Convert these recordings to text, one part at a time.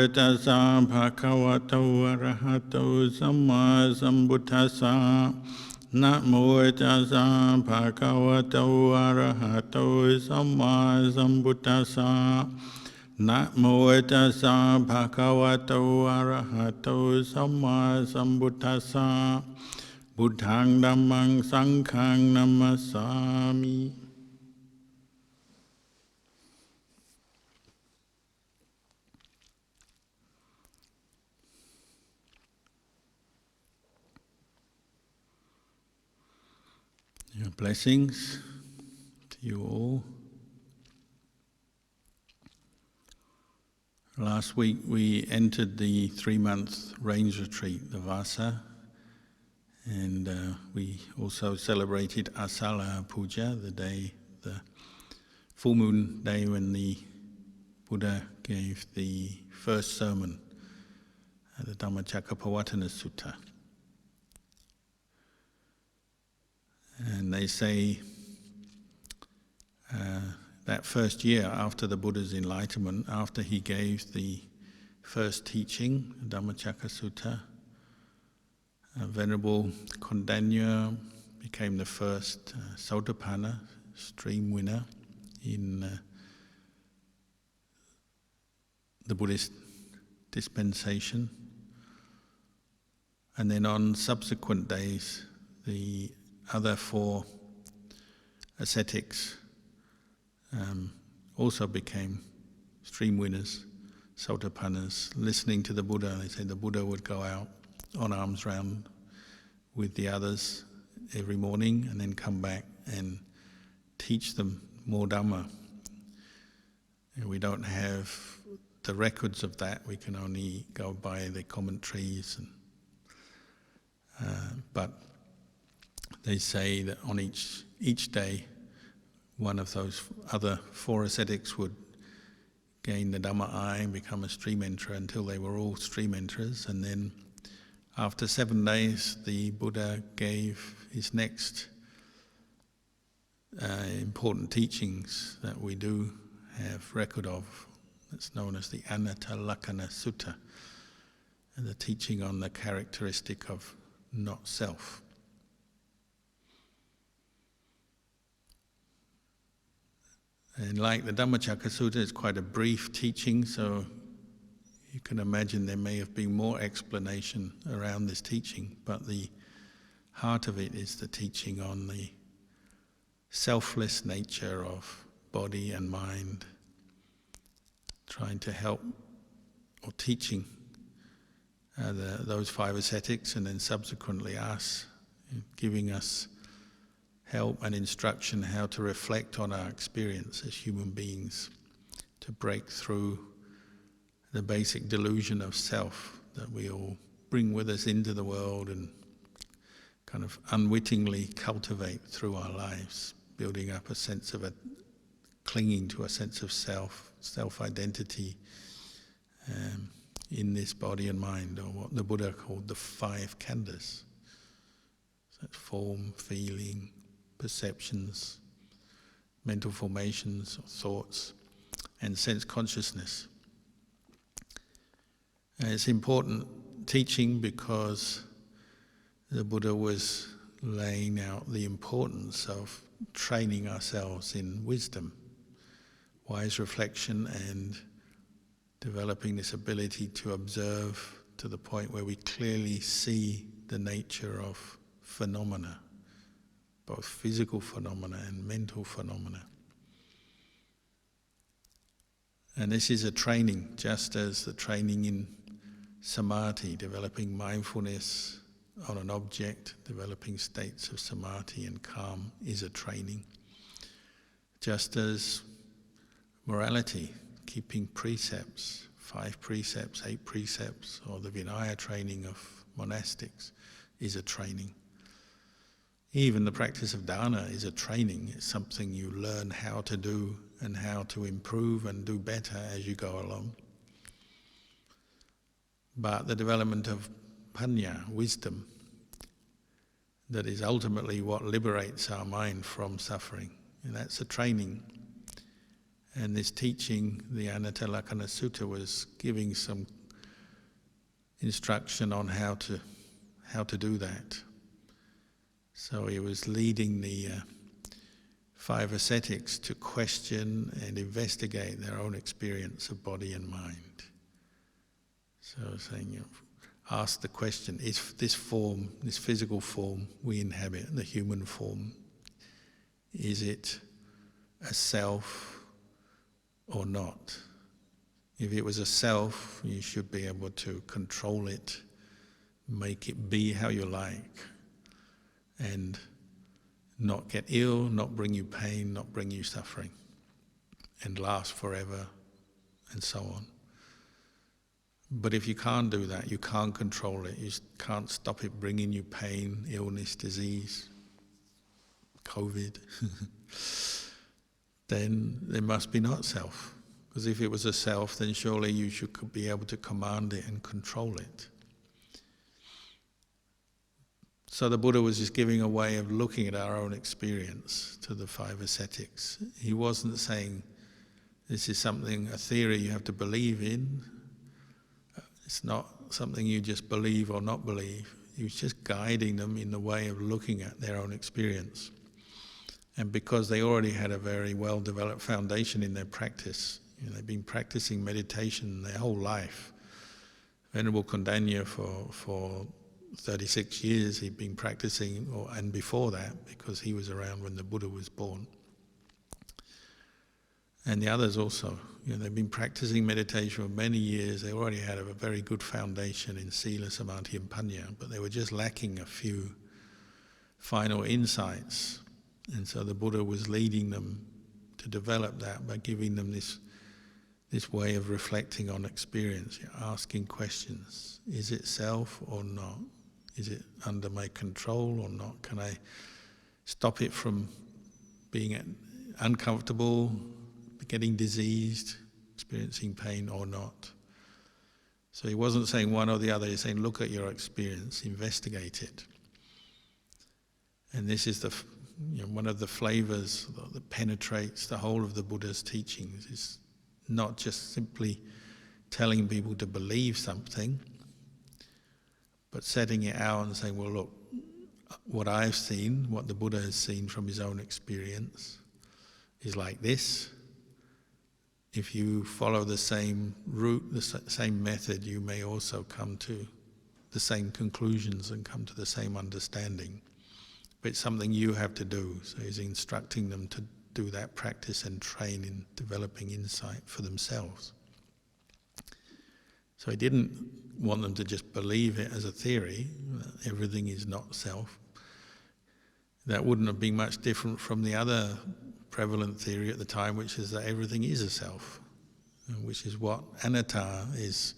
tassa bhagavato arahato samma sambuddhassa. Namo tassa bhagavato arahato samma sambuddhassa. Namo tassa bhagavato arahato samma sambuddhassa. Buddhaṃ Dhammam Sanghaṃ Namasami. Your blessings to you all. Last week we entered the 3-month range retreat, the Vasa, and we also celebrated Asala Puja, the full moon day when the Buddha gave the first sermon, the Dhammacakkappavattana Sutta. And they say that first year after the Buddha's enlightenment, after he gave the first teaching, the Dhammacakka Sutta, Venerable Kondanya became the first Sotapanna, stream winner in the Buddhist dispensation. And then on subsequent days, the other 4 ascetics also became stream winners, Sotapannas, listening to the Buddha. They say the Buddha would go out on arms round with the others every morning and then come back and teach them more Dhamma. And we don't have the records of that, we can only go by the commentaries. But they say that on each day, one of those other 4 ascetics would gain the Dhamma eye and become a stream enterer until they were all stream enterers. And then after 7 days, the Buddha gave his next important teachings that we do have record of. It's known as the Anattalakkana Sutta, and the teaching on the characteristic of not self. And like the Dhammacakka Sutta, it's quite a brief teaching, so you can imagine there may have been more explanation around this teaching, but the heart of it is the teaching on the selfless nature of body and mind, trying to help, or teaching those 5 ascetics, and then subsequently us, giving us help and instruction how to reflect on our experience as human beings, to break through the basic delusion of self that we all bring with us into the world and kind of unwittingly cultivate through our lives, building up a sense of clinging to a sense of self-identity in this body and mind, or what the Buddha called the 5 khandhas. So form, feeling, perceptions, mental formations, or thoughts, and sense consciousness. And it's important teaching because the Buddha was laying out the importance of training ourselves in wisdom, wise reflection, and developing this ability to observe to the point where we clearly see the nature of phenomena, both physical phenomena and mental phenomena. And this is a training, just as the training in Samadhi, developing mindfulness on an object, developing states of Samadhi and calm is a training. Just as morality, keeping precepts, 5 precepts, 8 precepts, or the Vinaya training of monastics is a training. Even the practice of dana is a training. It's something you learn how to do and how to improve and do better as you go along. But the development of panya, wisdom, that is ultimately what liberates our mind from suffering. And that's a training. And this teaching, the Anatta Lakkhana Sutta, was giving some instruction on how to do that. So he was leading the 5 ascetics to question and investigate their own experience of body and mind. So saying, ask the question, is this form, this physical form we inhabit, the human form, is it a self or not? If it was a self, you should be able to control it, make it be how you like, and not get ill, not bring you pain, not bring you suffering, and last forever, and so on. But if you can't do that, you can't control it, you can't stop it bringing you pain, illness, disease, COVID, then there must be not self. Because if it was a self, then surely you should be able to command it and control it. So the Buddha was just giving a way of looking at our own experience to the 5 ascetics. He wasn't saying, this is something, a theory you have to believe in. It's not something you just believe or not believe. He was just guiding them in the way of looking at their own experience. And because they already had a very well-developed foundation in their practice, they've been practicing meditation their whole life. Venerable Kondanya for 36 years he'd been practicing, and before that, because he was around when the Buddha was born. And the others also, they've been practicing meditation for many years. They already had a very good foundation in Sila, Samadhi and Panya, but they were just lacking a few final insights. And so the Buddha was leading them to develop that by giving them this way of reflecting on experience, asking questions. Is it self or not? Is it under my control or not? Can I stop it from being uncomfortable, getting diseased, experiencing pain or not? So he wasn't saying one or the other, he's saying look at your experience, investigate it. And this is one of the flavors that penetrates the whole of the Buddha's teachings, is not just simply telling people to believe something, but setting it out and saying, well, look, what I've seen, what the Buddha has seen from his own experience is like this. If you follow the same route, the same method, you may also come to the same conclusions and come to the same understanding. But it's something you have to do. So he's instructing them to do that practice and train in developing insight for themselves. So he didn't want them to just believe it as a theory, that everything is not self. That wouldn't have been much different from the other prevalent theory at the time, which is that everything is a self, which is what anatta is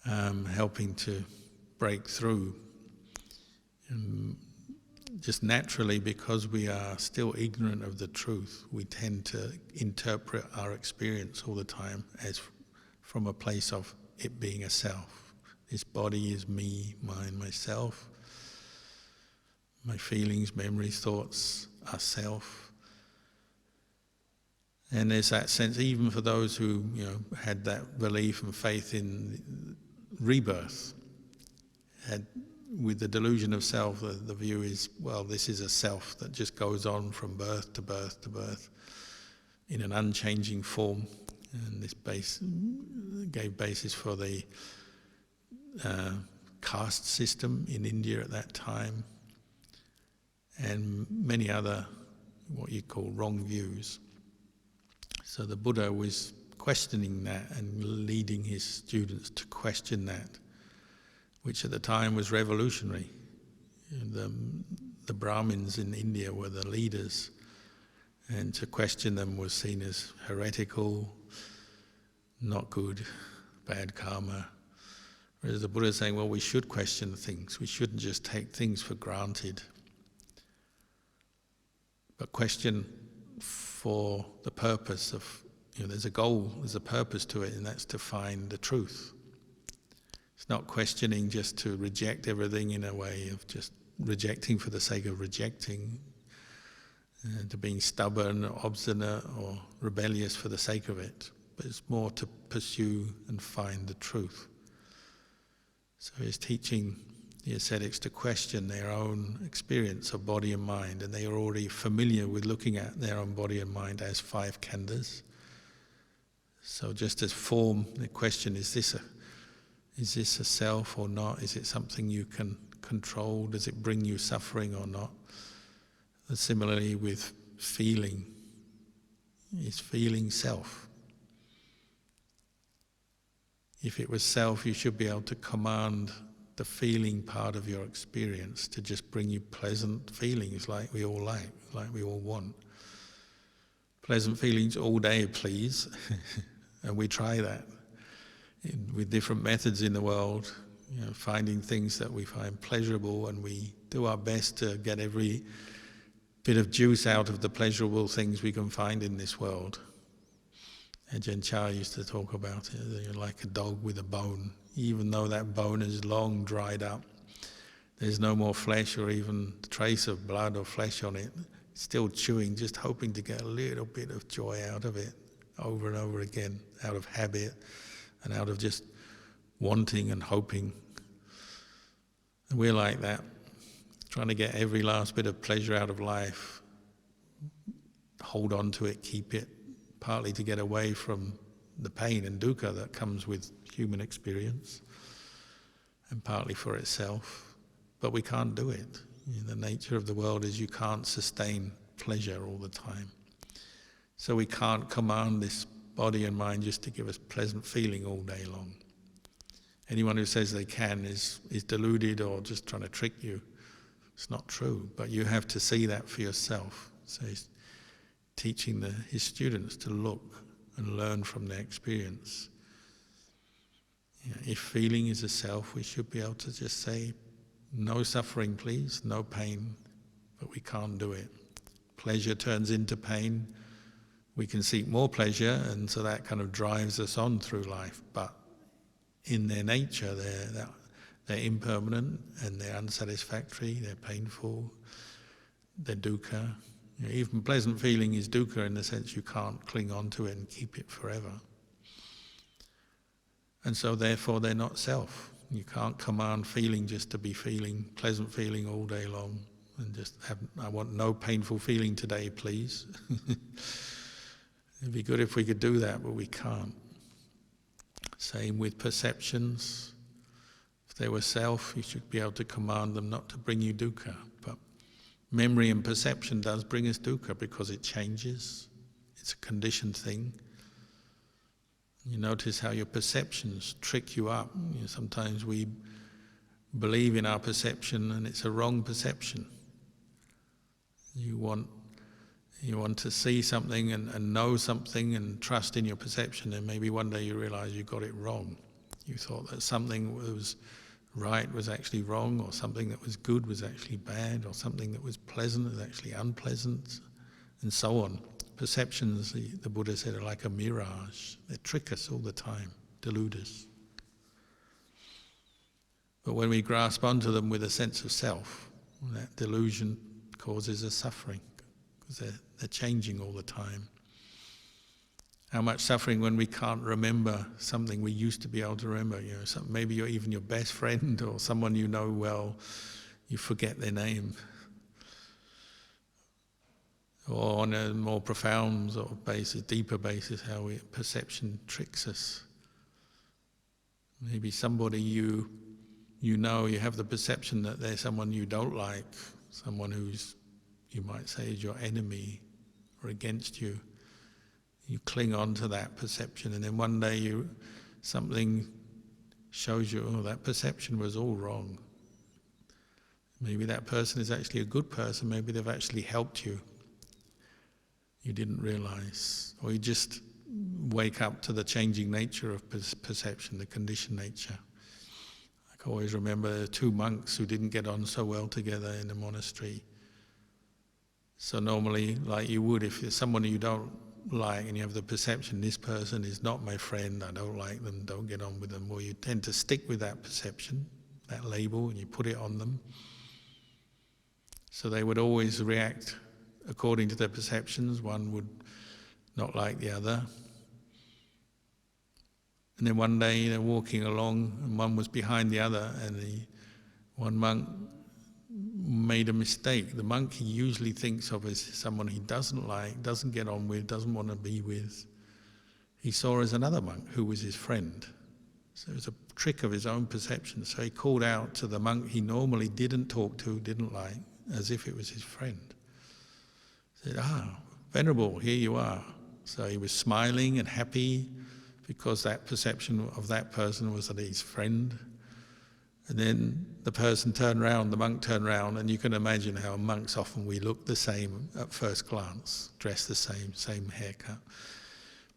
helping to break through. Just naturally, because we are still ignorant of the truth, we tend to interpret our experience all the time as from a place of it being a self. This body is me, mine, myself. My feelings, memories, thoughts are self. And there's that sense, even for those who had that belief and faith in rebirth, with the delusion of self, the view is, well, this is a self that just goes on from birth to birth to birth in an unchanging form. And this gave basis for the caste system in India at that time, and many other what you call wrong views. So the Buddha was questioning that and leading his students to question that, which at the time was revolutionary. The Brahmins in India were the leaders, and to question them was seen as heretical, not good, bad karma. Whereas the Buddha is saying, well, we should question things. We shouldn't just take things for granted, but question for the purpose of, there's a goal, there's a purpose to it, and that's to find the truth. It's not questioning just to reject everything in a way of just rejecting for the sake of rejecting to being stubborn or obstinate or rebellious for the sake of it, but it's more to pursue and find the truth. So he's teaching the ascetics to question their own experience of body and mind, and they are already familiar with looking at their own body and mind as five khandhas. So just as form, the question, is this a self or not? Is it something you can control? Does it bring you suffering or not? And similarly with feeling, is feeling self? If it was self, you should be able to command the feeling part of your experience to just bring you pleasant feelings like we all like we all want. Pleasant feelings all day, please. And we try that with different methods in the world, finding things that we find pleasurable, and we do our best to get every bit of juice out of the pleasurable things we can find in this world. Ajahn Chah used to talk about it, you're like a dog with a bone. Even though that bone is long dried up, there's no more flesh or even a trace of blood or flesh on it, still chewing, just hoping to get a little bit of joy out of it over and over again, out of habit and out of just wanting and hoping. And we're like that, trying to get every last bit of pleasure out of life, hold on to it, keep it, partly to get away from the pain and dukkha that comes with human experience, and partly for itself. But we can't do it. The nature of the world is you can't sustain pleasure all the time. So we can't command this body and mind just to give us pleasant feeling all day long. Anyone who says they can is deluded or just trying to trick you. It's not true, but you have to see that for yourself. So he's teaching his students to look and learn from their experience. If feeling is a self, we should be able to just say, no suffering please, no pain, but we can't do it. Pleasure turns into pain, we can seek more pleasure, and so that kind of drives us on through life. But in their nature, they're impermanent and they're unsatisfactory, they're painful, they're dukkha. Even pleasant feeling is dukkha in the sense you can't cling on to it and keep it forever. And so therefore they're not self. You can't command feeling just to be feeling, pleasant feeling all day long, and just I want no painful feeling today, please. It'd be good if we could do that, but we can't. Same with perceptions. If they were self, you should be able to command them not to bring you dukkha. But memory and perception does bring us dukkha because it changes. It's a conditioned thing. You notice how your perceptions trick you up. Sometimes we believe in our perception and it's a wrong perception. You want to see something and know something and trust in your perception, and maybe one day you realize you got it wrong. You thought that something that was right was actually wrong, or something that was good was actually bad, or something that was pleasant was actually unpleasant, and so on. Perceptions, the Buddha said, are like a mirage. They trick us all the time, delude us. But when we grasp onto them with a sense of self, that delusion causes us suffering, because they're changing all the time. How much suffering when we can't remember something we used to be able to remember. Maybe even your best friend or someone you know well, you forget their name. Or on a more profound sort of basis, deeper basis, how perception tricks us. Maybe somebody you know, you have the perception that they're someone you don't like, someone who's, you might say, is your enemy or against you. You cling on to that perception, and then one day something shows you, oh, that perception was all wrong. Maybe that person is actually a good person, maybe they've actually helped you. You didn't realize, or you just wake up to the changing nature of perception, the conditioned nature. I can always remember there were two monks who didn't get on so well together in the monastery. So normally, like you would, if there's someone you don't like and you have the perception, this person is not my friend, I don't like them, don't get on with them, or you tend to stick with that perception, that label, and you put it on them. So they would always react according to their perceptions. One would not like the other. And then one day they're walking along and one was behind the other, and one monk made a mistake. The monk he usually thinks of as someone he doesn't like, doesn't get on with, doesn't want to be with, he saw as another monk who was his friend. So it was a trick of his own perception. So he called out to the monk he normally didn't talk to, didn't like, as if it was his friend. He said, Venerable, here you are. So he was smiling and happy because that perception of that person was that his friend. And then the person turned round, the monk turned round, and you can imagine how monks often we look the same at first glance, dressed the same haircut.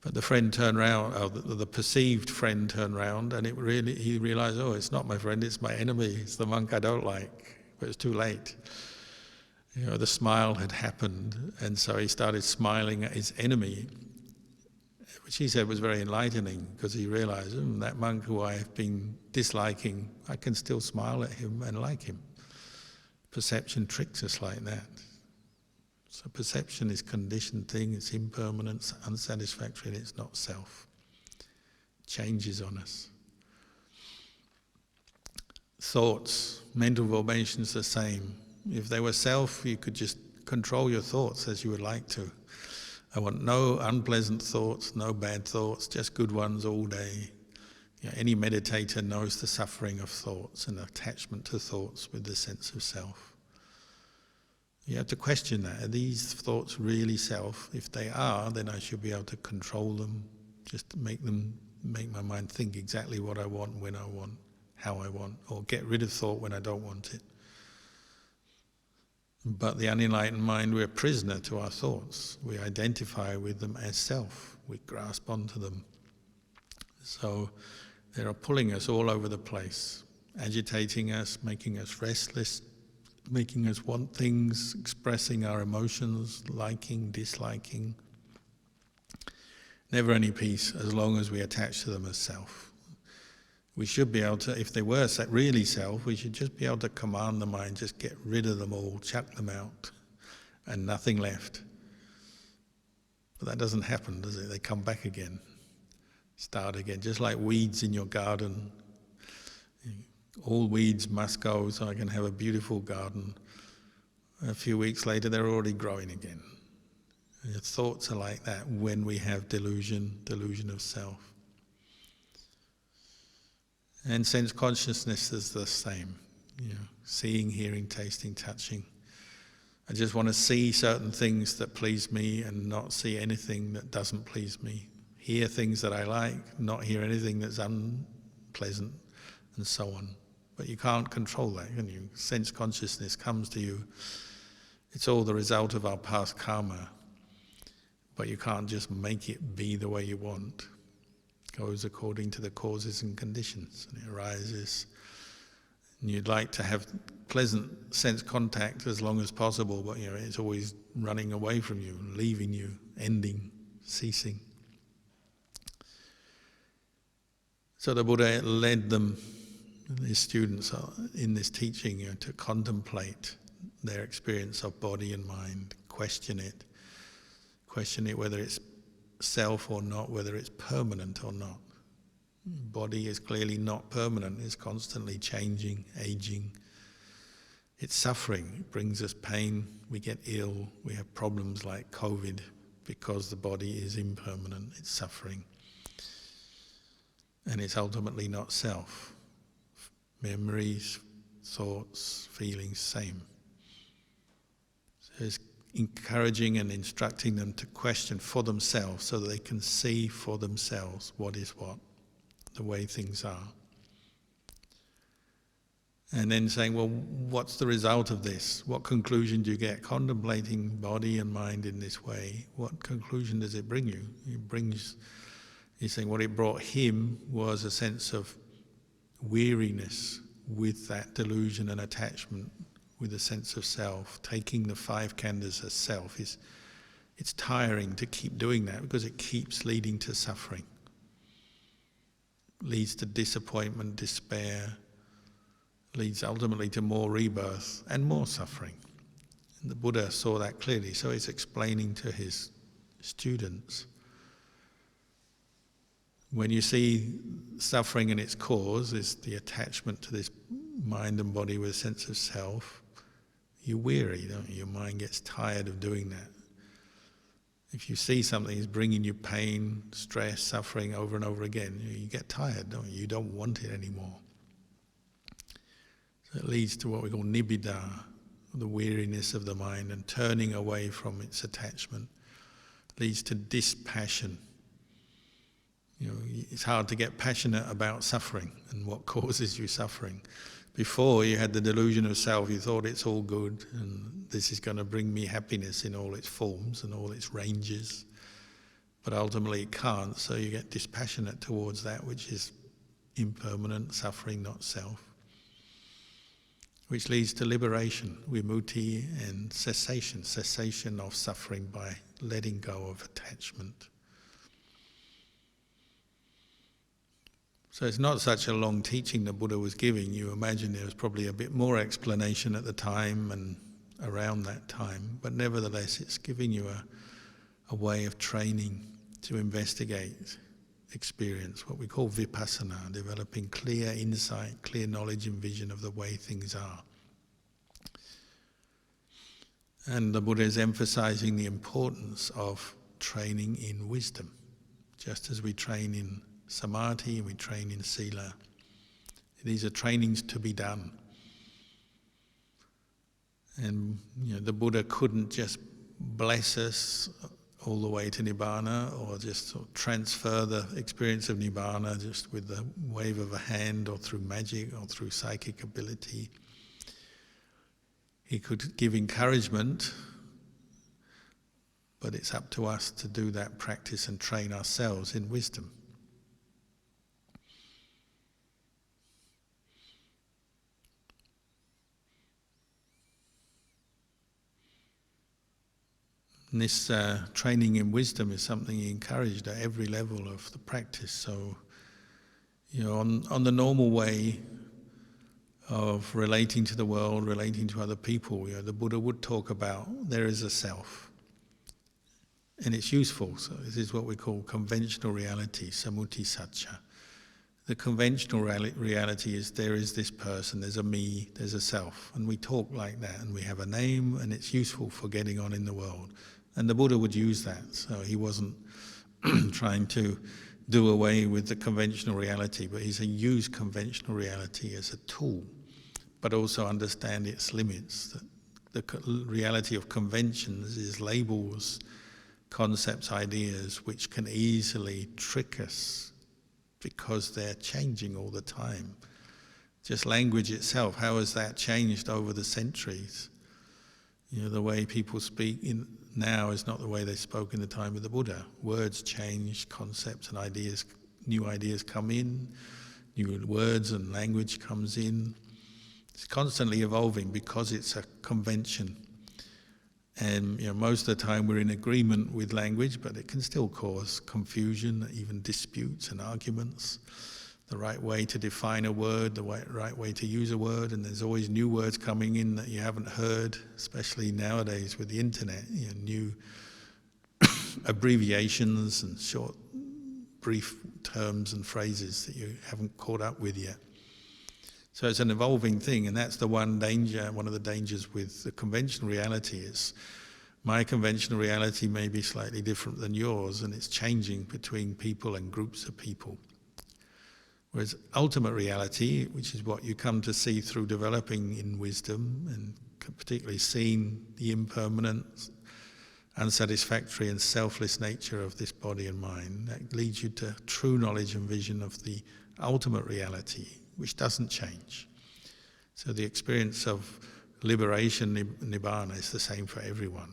But the friend turned round, the perceived friend turned round, and he realised, it's not my friend, it's my enemy, it's the monk I don't like. But it's too late. The smile had happened, and so he started smiling at his enemy, which he said was very enlightening, because he realised, that monk who I have been disliking, I can still smile at him and like him. Perception tricks us like that. So perception is a conditioned thing, it's impermanent, unsatisfactory, and it's not self. It changes on us. Thoughts, mental formations, the same. If they were self, you could just control your thoughts as you would like to. I want no unpleasant thoughts, no bad thoughts, just good ones all day. Any meditator knows the suffering of thoughts and attachment to thoughts with the sense of self. You have to question that. Are these thoughts really self? If they are, then I should be able to control them, just make my mind think exactly what I want, when I want, how I want, or get rid of thought when I don't want it. But the unenlightened mind, we're a prisoner to our thoughts. We identify with them as self. We grasp onto them. So they are pulling us all over the place, agitating us, making us restless, making us want things, expressing our emotions, liking, disliking. Never any peace as long as we attach to them as self. We should be able to, if they were really self, we should just be able to command the mind, just get rid of them all, chuck them out, and nothing left. But that doesn't happen, does it? They come back again, start again, just like weeds in your garden. All weeds must go so I can have a beautiful garden. A few weeks later, they're already growing again. And your thoughts are like that when we have delusion of self. And sense consciousness is the same. Seeing, hearing, tasting, touching. I just want to see certain things that please me and not see anything that doesn't please me. Hear things that I like, not hear anything that's unpleasant, and so on. But you can't control that, can you? Sense consciousness comes to you. It's all the result of our past karma. But you can't just make it be the way you want. It goes according to the causes and conditions, and it arises. And you'd like to have pleasant sense contact as long as possible, but it's always running away from you, leaving you, ending, ceasing. So the Buddha led them, his students, in this teaching, to contemplate their experience of body and mind, question it whether it's self or not, whether it's permanent or not. Body is clearly not permanent, it's constantly changing, aging. It's suffering, it brings us pain, we get ill, we have problems like COVID because the body is impermanent, it's suffering. And it's ultimately not self. Memories, thoughts, feelings, same. So it's encouraging and instructing them to question for themselves so that they can see for themselves what is what, the way things are. And then saying, well, what's the result of this? What conclusion do you get? Contemplating body and mind in this way, what conclusion does it bring you? He's saying what it brought him was a sense of weariness with that delusion and attachment, with a sense of self. Taking the 5 khandhas as self it's tiring to keep doing that because it keeps leading to suffering. Leads to disappointment, despair, leads ultimately to more rebirth and more suffering. And the Buddha saw that clearly, so he's explaining to his students. When you see suffering and its cause is the attachment to this mind and body with a sense of self, you're weary, don't you? Your mind gets tired of doing that. If you see something is bringing you pain, stress, suffering over and over again, you get tired, don't you? You don't want it anymore. So it leads to what we call nibbida, the weariness of the mind and turning away from its attachment. It leads to dispassion. It's hard to get passionate about suffering and what causes you suffering. Before you had the delusion of self, you thought it's all good and this is going to bring me happiness in all its forms and all its ranges. But ultimately it can't, so you get dispassionate towards that which is impermanent, suffering, not self. Which leads to liberation, vimutti, and cessation of suffering by letting go of attachment. So it's not such a long teaching the Buddha was giving. You imagine there was probably a bit more explanation at the time and around that time, but nevertheless it's giving you a way of training to investigate experience, what we call vipassana, developing clear insight, clear knowledge and vision of the way things are. And the Buddha is emphasizing the importance of training in wisdom, just as we train in Samadhi, we train in Sila. These are trainings to be done. And the Buddha couldn't just bless us all the way to Nibbana or just sort of transfer the experience of Nibbana just with the wave of a hand or through magic or through psychic ability. He could give encouragement, but it's up to us to do that practice and train ourselves in wisdom. And this training in wisdom is something he encouraged at every level of the practice. So, on the normal way of relating to the world, relating to other people, the Buddha would talk about there is a self. And it's useful. So this is what we call conventional reality, samuti satcha. The conventional reality is there is this person, there's a me, there's a self. And we talk like that, and we have a name, and it's useful for getting on in the world. And the Buddha would use that, so he wasn't trying to do away with the conventional reality, but he said use conventional reality as a tool, but also understand its limits. That the reality of conventions is labels, concepts, ideas, which can easily trick us because they're changing all the time. Just language itself, how has that changed over the centuries? The way people speak now is not the way they spoke in the time of the Buddha. Words change, concepts and ideas, new ideas come in, new words and language comes in. It's constantly evolving because it's a convention. And most of the time we're in agreement with language, but it can still cause confusion, even disputes and arguments. The right way to define a word, the right way to use a word, and there's always new words coming in that you haven't heard, especially nowadays with the internet, new abbreviations and short, brief terms and phrases that you haven't caught up with yet. So it's an evolving thing, and that's the one of the dangers with the conventional reality is my conventional reality may be slightly different than yours, and it's changing between people and groups of people. Whereas ultimate reality, which is what you come to see through developing in wisdom, and particularly seeing the impermanent, unsatisfactory and selfless nature of this body and mind, that leads you to true knowledge and vision of the ultimate reality, which doesn't change. So the experience of liberation, nibbana, is the same for everyone.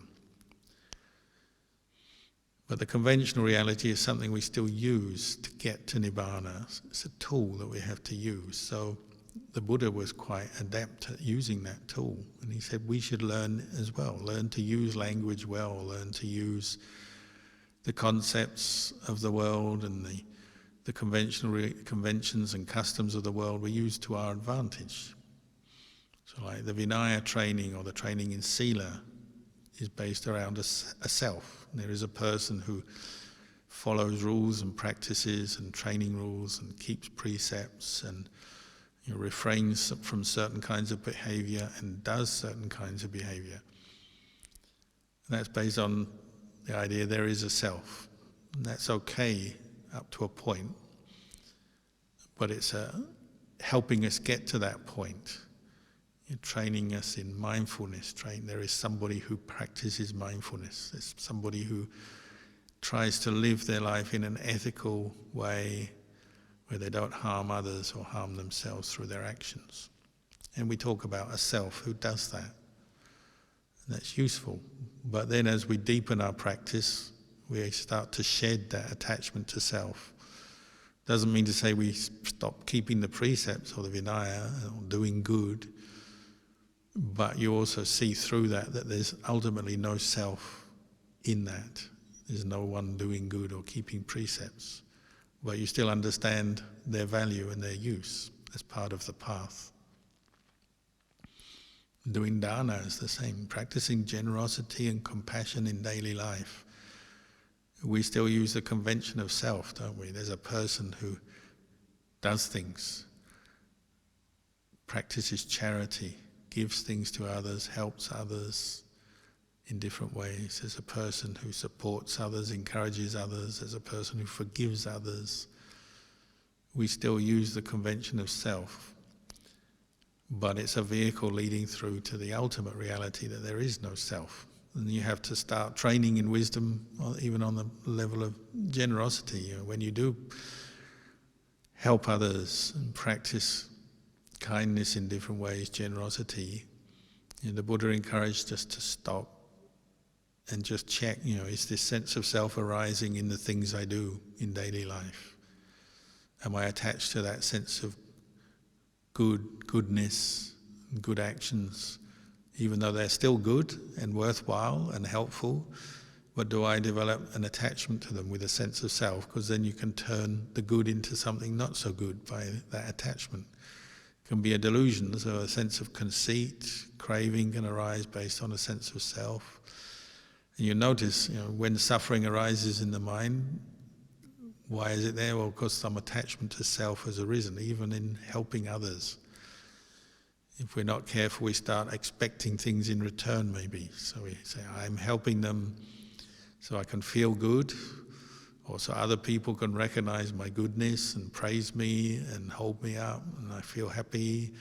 But the conventional reality is something we still use to get to nibbana. It's a tool that we have to use. So the Buddha was quite adept at using that tool. And he said we should learn as well, learn to use language well, learn to use the concepts of the world and the conventions and customs of the world we use to our advantage. So like the Vinaya training or the training in Sila, is based around a self. There is a person who follows rules and practices and training rules and keeps precepts and refrains from certain kinds of behavior and does certain kinds of behavior. And that's based on the idea there is a self. And that's okay up to a point, but it's helping us get to that point. You're training us in mindfulness. There is somebody who practices mindfulness. There's somebody who tries to live their life in an ethical way where they don't harm others or harm themselves through their actions. And we talk about a self who does that. And that's useful. But then as we deepen our practice, we start to shed that attachment to self. Doesn't mean to say we stop keeping the precepts or the Vinaya or doing good, but you also see through that there's ultimately no self in that. There's no one doing good or keeping precepts. But you still understand their value and their use as part of the path. Doing dana is the same. Practicing generosity and compassion in daily life. We still use the convention of self, don't we? There's a person who does things, practices charity, gives things to others, helps others in different ways. There's a person who supports others, encourages others. There's a person who forgives others. We still use the convention of self, but it's a vehicle leading through to the ultimate reality that there is no self. And you have to start training in wisdom, even on the level of generosity. When you do help others and practice kindness in different ways, generosity, the Buddha encouraged us to stop and just check, is this sense of self arising in the things I do in daily life? Am I attached to that sense of goodness, good actions, even though they're still good and worthwhile and helpful, but do I develop an attachment to them with a sense of self? Because then you can turn the good into something not so good by that attachment. It can be a delusion, so a sense of conceit, craving can arise based on a sense of self. And you notice, when suffering arises in the mind, why is it there? Well, because some attachment to self has arisen, even in helping others. If we're not careful, we start expecting things in return, maybe. So we say, I'm helping them so I can feel good, or so other people can recognize my goodness and praise me and hold me up and I feel happy.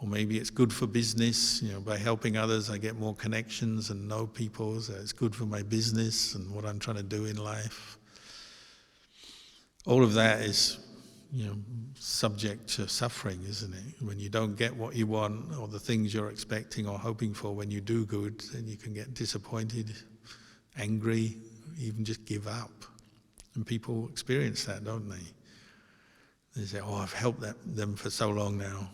Or maybe it's good for business, by helping others I get more connections and know people, so it's good for my business and what I'm trying to do in life. All of that is subject to suffering, isn't it? When you don't get what you want or the things you're expecting or hoping for when you do good, then you can get disappointed, angry, even just give up. And people experience that, don't they? They say, I've helped them for so long now.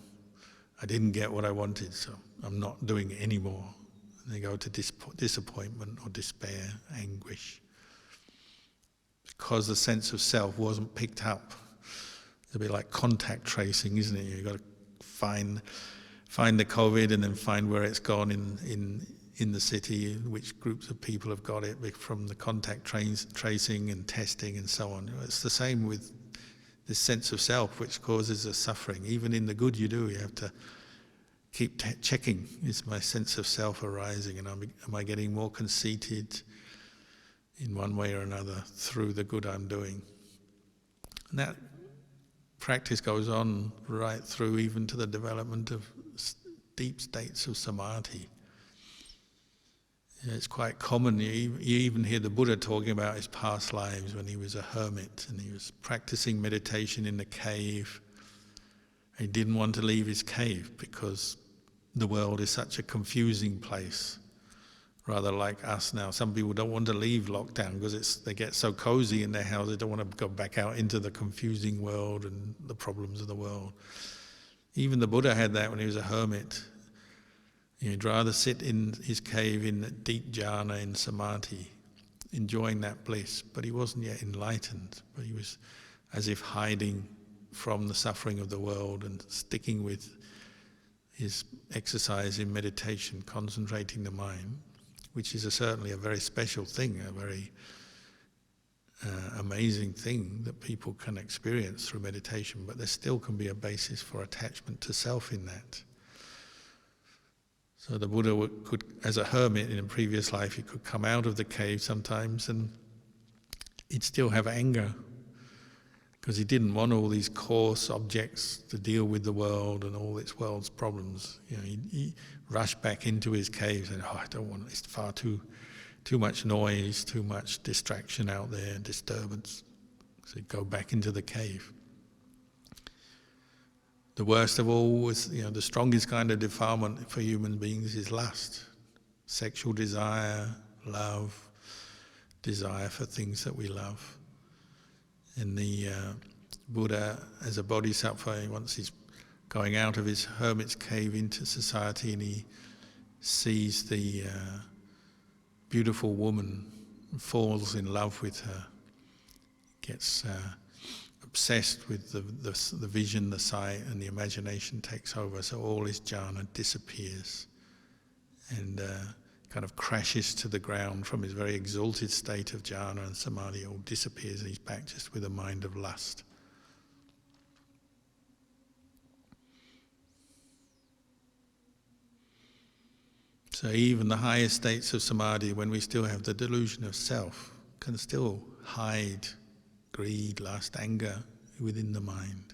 I didn't get what I wanted, so I'm not doing it anymore. And they go to disappointment or despair, anguish. Because the sense of self wasn't picked up. It's a bit like contact tracing, isn't it? You've got to find the COVID and then find where it's gone in the city, which groups of people have got it from the contact tracing and testing and so on. It's the same with this sense of self, which causes us suffering. Even in the good you do, you have to keep checking, is my sense of self arising, and am I getting more conceited in one way or another through the good I'm doing? And that practice goes on right through even to the development of deep states of samadhi. It's quite common, you even hear the Buddha talking about his past lives when he was a hermit and he was practicing meditation in the cave. He didn't want to leave his cave because the world is such a confusing place. Rather like us now, some people don't want to leave lockdown because they get so cozy in their house, they don't want to go back out into the confusing world and the problems of the world. Even the Buddha had that when he was a hermit. He'd rather sit in his cave in deep jhana, in samadhi, enjoying that bliss, but he wasn't yet enlightened, but he was as if hiding from the suffering of the world and sticking with his exercise in meditation, concentrating the mind, which is certainly a very special thing, a very amazing thing that people can experience through meditation, but there still can be a basis for attachment to self in that. So the Buddha could, as a hermit in a previous life, he could come out of the cave sometimes and he'd still have anger because he didn't want all these coarse objects to deal with the world and all its world's problems. You know, he rushed back into his cave and, I don't want it. It's far too much noise, too much distraction out there, disturbance. So he'd go back into the cave. The worst of all was, the strongest kind of defilement for human beings is lust. Sexual desire, love, desire for things that we love. And the Buddha, as a bodhisattva, once he's going out of his hermit's cave into society and he sees the beautiful woman, falls in love with her, gets obsessed with the vision, the sight, and the imagination takes over, so all his jhana disappears and kind of crashes to the ground from his very exalted state of jhana and samadhi. It all disappears and he's back just with a mind of lust. So even the highest states of samadhi, when we still have the delusion of self, can still hide greed, lust, anger within the mind.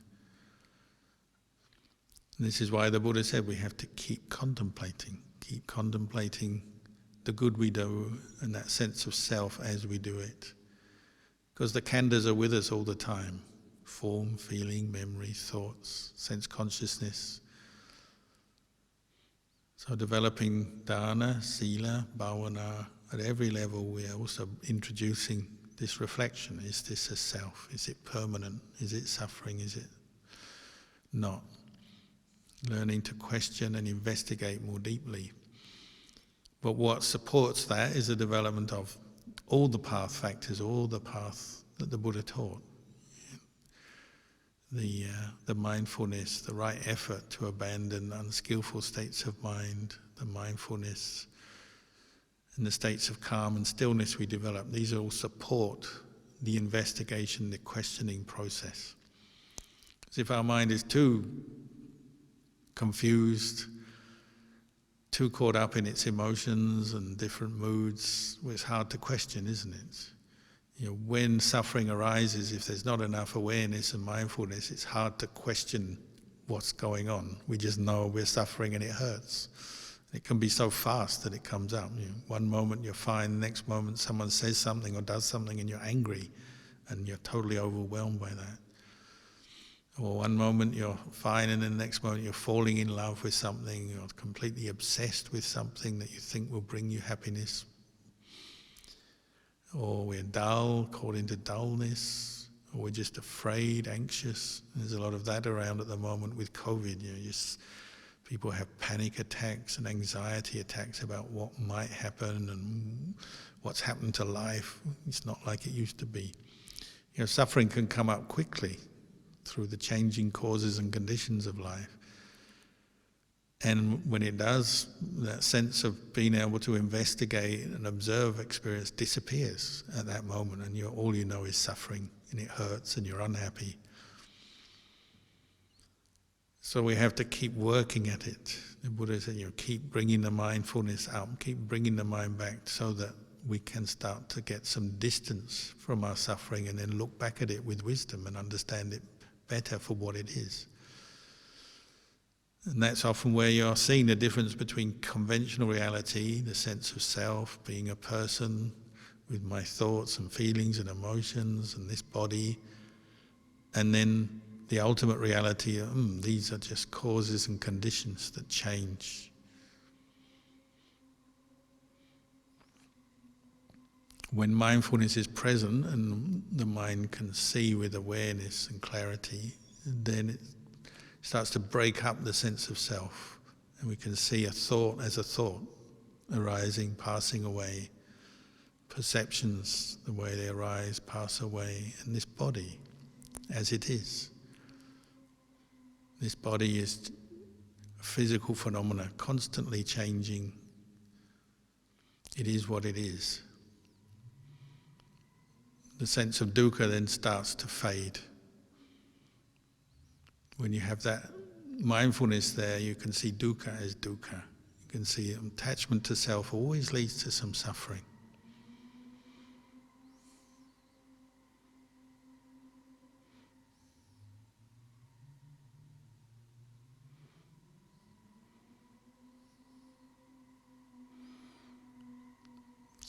And this is why the Buddha said we have to keep contemplating the good we do and that sense of self as we do it. Because the khandhas are with us all the time. Form, feeling, memory, thoughts, sense consciousness. So developing dana, sila, bhavana, at every level we are also introducing this reflection. Is this a self? Is it permanent? Is it suffering? Is it not? Learning to question and investigate more deeply. But what supports that is the development of all the path factors, all the path that the Buddha taught. The mindfulness, the right effort to abandon unskillful states of mind, the mindfulness, and the states of calm and stillness we develop, these all support the investigation, the questioning process. Because if our mind is too confused, too caught up in its emotions and different moods, well, it's hard to question, isn't it? When suffering arises, if there's not enough awareness and mindfulness, it's hard to question what's going on. We just know we're suffering and it hurts. It can be so fast that it comes up. One moment you're fine, the next moment someone says something or does something and you're angry and you're totally overwhelmed by that. Or one moment you're fine and then the next moment you're falling in love with something, you're completely obsessed with something that you think will bring you happiness. Or we're dull, caught into dullness, or we're just afraid, anxious. There's a lot of that around at the moment with COVID. People have panic attacks and anxiety attacks about what might happen and what's happened to life. It's not like it used to be. Suffering can come up quickly through the changing causes and conditions of life. And when it does, that sense of being able to investigate and observe experience disappears at that moment, and all you know is suffering, and it hurts, and you're unhappy. So we have to keep working at it. The Buddha said, keep bringing the mindfulness up, keep bringing the mind back so that we can start to get some distance from our suffering and then look back at it with wisdom and understand it better for what it is. And that's often where you're seeing the difference between conventional reality, the sense of self, being a person with my thoughts and feelings and emotions and this body, and then the ultimate reality of, these are just causes and conditions that change. When mindfulness is present and the mind can see with awareness and clarity, then it starts to break up the sense of self, and we can see a thought as a thought, arising, passing away, perceptions, the way they arise, pass away, and this body as it is. This body is a physical phenomena, constantly changing, It is what it is. The sense of dukkha then starts to fade. When you have that mindfulness there, you can see dukkha as dukkha. You can see attachment to self always leads to some suffering.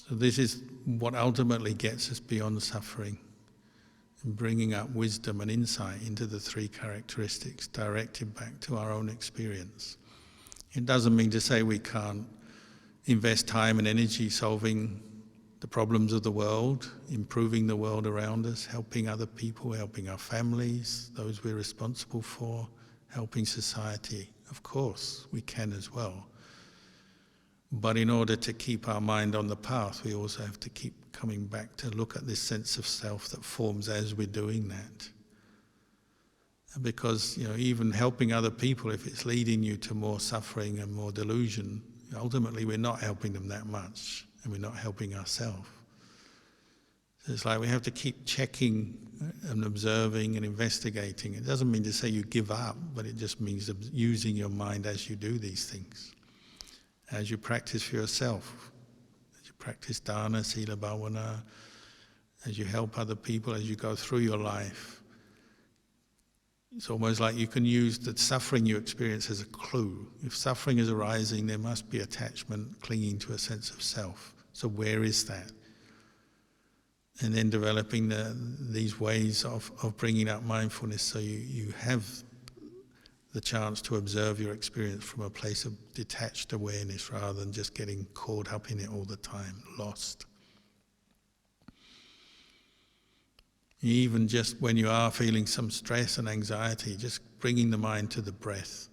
So this is what ultimately gets us beyond suffering, and bringing up wisdom and insight into the three characteristics directed back to our own experience. It doesn't mean to say we can't invest time and energy solving the problems of the world, improving the world around us, helping other people, helping our families, those we're responsible for, helping society. Of course, we can as well. But in order to keep our mind on the path, we also have to keep coming back to look at this sense of self that forms as we're doing that. Because, even helping other people, if it's leading you to more suffering and more delusion, ultimately we're not helping them that much, and we're not helping ourselves. So it's like we have to keep checking and observing and investigating. It doesn't mean to say you give up, but it just means using your mind as you do these things. As you practice for yourself, as you practice dana, sila, bhavana, as you help other people, as you go through your life, it's almost like you can use the suffering you experience as a clue. If suffering is arising, there must be attachment, clinging to a sense of self. So where is that? And then developing these ways of bringing up mindfulness so you have the chance to observe your experience from a place of detached awareness rather than just getting caught up in it all the time, lost. Even just when you are feeling some stress and anxiety, just bringing the mind to the breath,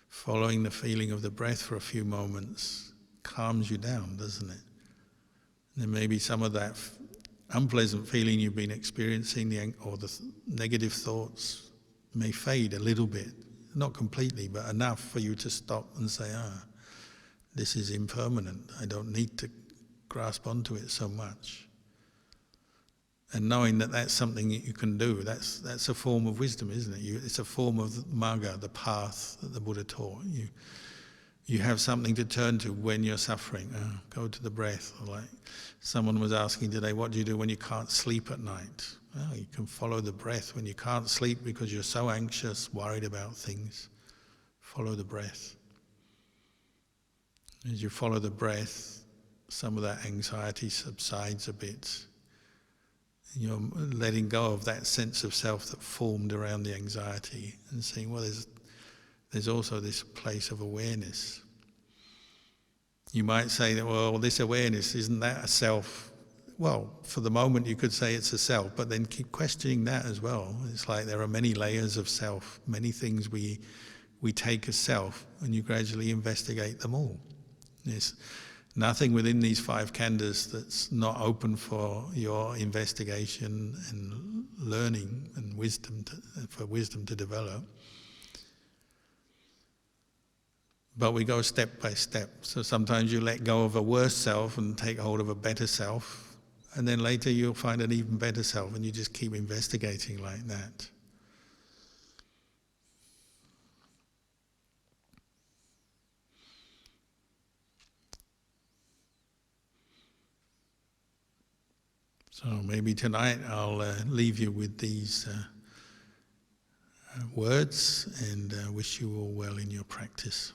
following the feeling of the breath for a few moments, calms you down, doesn't it? And then maybe some of that unpleasant feeling you've been experiencing or the negative thoughts may fade a little bit. Not completely, but enough for you to stop and say, this is impermanent. I don't need to grasp onto it so much. And knowing that that's something that you can do, that's a form of wisdom, isn't it? It's a form of magga, the path that the Buddha taught. You have something to turn to when you're suffering. Go to the breath. Like someone was asking today, what do you do when you can't sleep at night? Well, you can follow the breath. When you can't sleep because you're so anxious, worried about things, follow the breath. As you follow the breath, some of that anxiety subsides a bit. You're letting go of that sense of self that formed around the anxiety and seeing, well, there's also this place of awareness. You might say that, well, this awareness, isn't that a self? Well, for the moment you could say it's a self, but then keep questioning that as well. It's like there are many layers of self, many things we take as self, and you gradually investigate them all. There's nothing within these 5 khandhas that's not open for your investigation and learning and for wisdom to develop. But we go step by step. So sometimes you let go of a worse self and take hold of a better self. And then later you'll find an even better self, and you just keep investigating like that. So maybe tonight I'll leave you with these words and wish you all well in your practice.